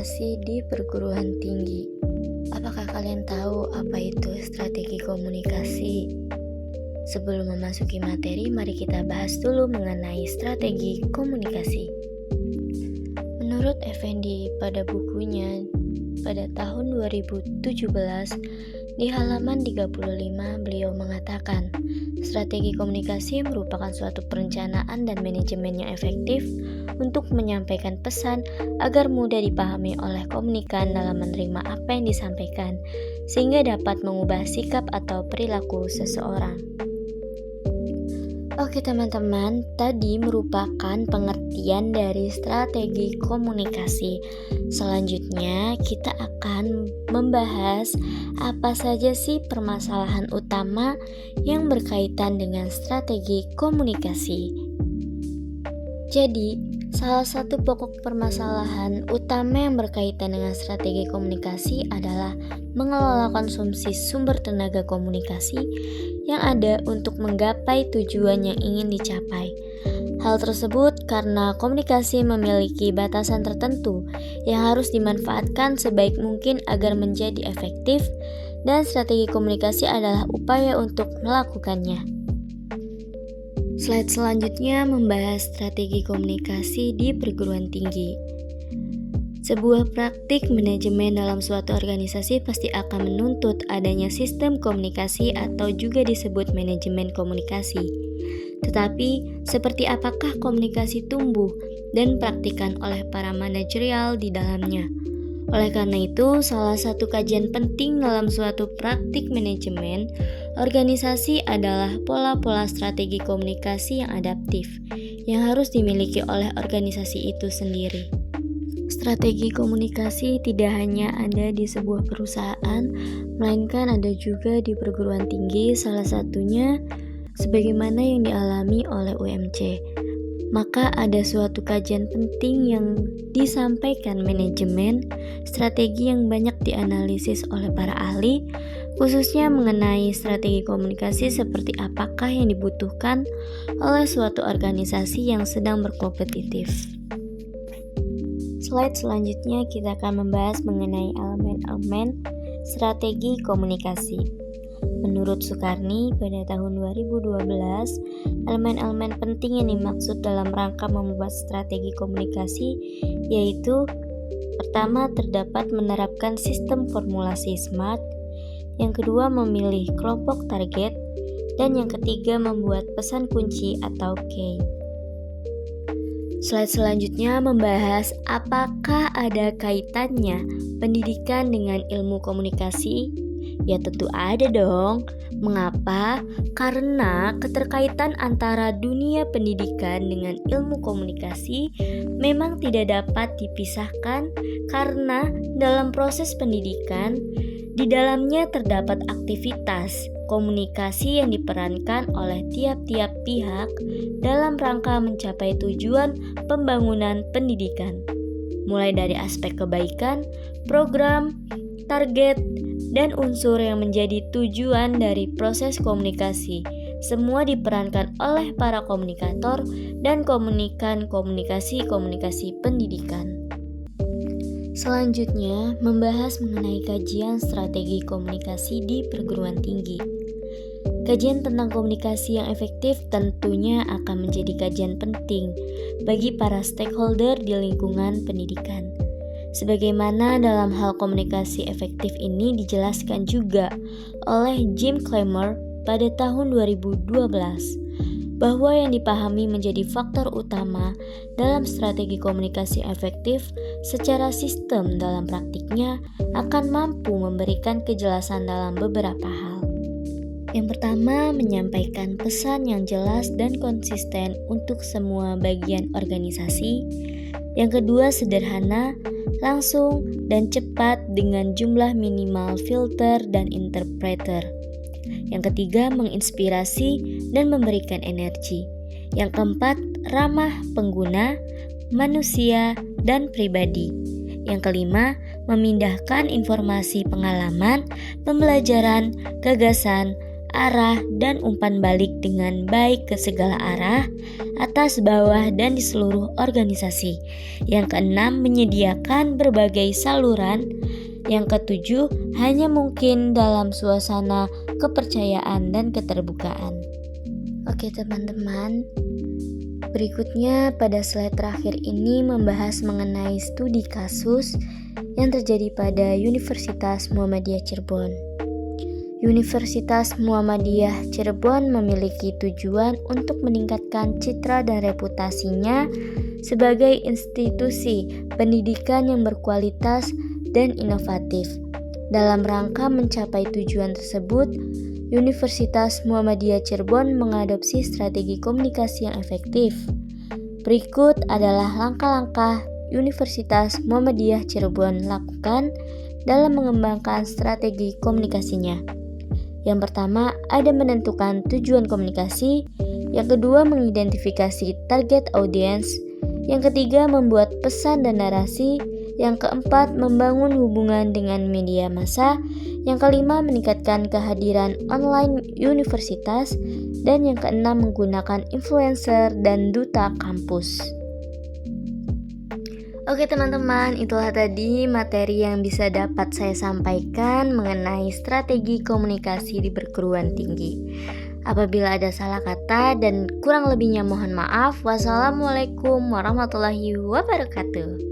komunikasi di perguruan tinggi. Apakah kalian tahu apa itu strategi komunikasi? Sebelum memasuki materi, mari kita bahas dulu mengenai strategi komunikasi. Menurut Effendi pada bukunya pada tahun 2017, di halaman 35 beliau mengatakan, strategi komunikasi merupakan suatu perencanaan dan manajemen yang efektif untuk menyampaikan pesan agar mudah dipahami oleh komunikan dalam menerima apa yang disampaikan, sehingga dapat mengubah sikap atau perilaku seseorang. Oke teman-teman, tadi merupakan pengertian dari strategi komunikasi. Selanjutnya kita akan membahas apa saja sih permasalahan utama yang berkaitan dengan strategi komunikasi. Jadi, salah satu pokok permasalahan utama yang berkaitan dengan strategi komunikasi adalah mengelola konsumsi sumber tenaga komunikasi yang ada untuk menggapai tujuan yang ingin dicapai. Hal tersebut karena komunikasi memiliki batasan tertentu yang harus dimanfaatkan sebaik mungkin agar menjadi efektif, dan strategi komunikasi adalah upaya untuk melakukannya. Slide selanjutnya membahas strategi komunikasi di perguruan tinggi. Sebuah praktik manajemen dalam suatu organisasi pasti akan menuntut adanya sistem komunikasi atau juga disebut manajemen komunikasi. Tetapi, seperti apakah komunikasi tumbuh dan praktikan oleh para manajerial di dalamnya? Oleh karena itu, salah satu kajian penting dalam suatu praktik manajemen organisasi adalah pola-pola strategi komunikasi yang adaptif, yang harus dimiliki oleh organisasi itu sendiri. Strategi komunikasi tidak hanya ada di sebuah perusahaan, melainkan ada juga di perguruan tinggi, salah satunya sebagaimana yang dialami oleh UMC. Maka ada suatu kajian penting yang disampaikan manajemen, strategi yang banyak dianalisis oleh para ahli, khususnya mengenai strategi komunikasi seperti apakah yang dibutuhkan oleh suatu organisasi yang sedang berkompetitif. Slide selanjutnya kita akan membahas mengenai elemen-elemen strategi komunikasi. Menurut Sukarni, pada tahun 2012, elemen-elemen penting yang dimaksud dalam rangka membuat strategi komunikasi yaitu: pertama, terdapat menerapkan sistem formulasi SMART, yang kedua, memilih kelompok target, dan yang ketiga, membuat pesan kunci atau key. Slide selanjutnya membahas apakah ada kaitannya pendidikan dengan ilmu komunikasi? Ya tentu ada dong. Mengapa? Karena keterkaitan antara dunia pendidikan dengan ilmu komunikasi memang tidak dapat dipisahkan, karena dalam proses pendidikan di dalamnya terdapat aktivitas komunikasi yang diperankan oleh tiap-tiap pihak dalam rangka mencapai tujuan pembangunan pendidikan, mulai dari aspek kebaikan, program, target, dan unsur yang menjadi tujuan dari proses komunikasi. Semua diperankan oleh para komunikator dan komunikasi pendidikan. Selanjutnya, membahas mengenai kajian strategi komunikasi di perguruan tinggi. Kajian tentang komunikasi yang efektif tentunya akan menjadi kajian penting bagi para stakeholder di lingkungan pendidikan. Sebagaimana dalam hal komunikasi efektif ini dijelaskan juga oleh Jim Clymer pada tahun 2012, bahwa yang dipahami menjadi faktor utama dalam strategi komunikasi efektif secara sistem dalam praktiknya akan mampu memberikan kejelasan dalam beberapa hal. Yang pertama, menyampaikan pesan yang jelas dan konsisten untuk semua bagian organisasi. Yang kedua, sederhana, langsung, dan cepat dengan jumlah minimal filter dan interpreter. Yang ketiga, menginspirasi dan memberikan energi. Yang keempat, ramah pengguna, manusia, dan pribadi. Yang kelima, memindahkan informasi pengalaman, pembelajaran, gagasan, arah, dan umpan balik dengan baik ke segala arah, atas, bawah, dan di seluruh organisasi. Yang keenam, menyediakan berbagai saluran. Yang ketujuh, hanya mungkin dalam suasana kepercayaan dan keterbukaan. Oke teman-teman, berikutnya pada slide terakhir ini membahas mengenai studi kasus yang terjadi pada Universitas Muhammadiyah Cirebon. Universitas Muhammadiyah Cirebon memiliki tujuan untuk meningkatkan citra dan reputasinya sebagai institusi pendidikan yang berkualitas dan inovatif. Dalam rangka mencapai tujuan tersebut, Universitas Muhammadiyah Cirebon mengadopsi strategi komunikasi yang efektif. Berikut adalah langkah-langkah Universitas Muhammadiyah Cirebon lakukan dalam mengembangkan strategi komunikasinya. Yang pertama, ada menentukan tujuan komunikasi. Yang kedua, mengidentifikasi target audiens. Yang ketiga, membuat pesan dan narasi. Yang keempat, membangun hubungan dengan media massa. Yang kelima, meningkatkan kehadiran online universitas. Dan yang keenam, menggunakan influencer dan duta kampus. Oke teman-teman, itulah tadi materi yang bisa dapat saya sampaikan mengenai strategi komunikasi di perguruan tinggi. Apabila ada salah kata dan kurang lebihnya mohon maaf. Wassalamualaikum warahmatullahi wabarakatuh.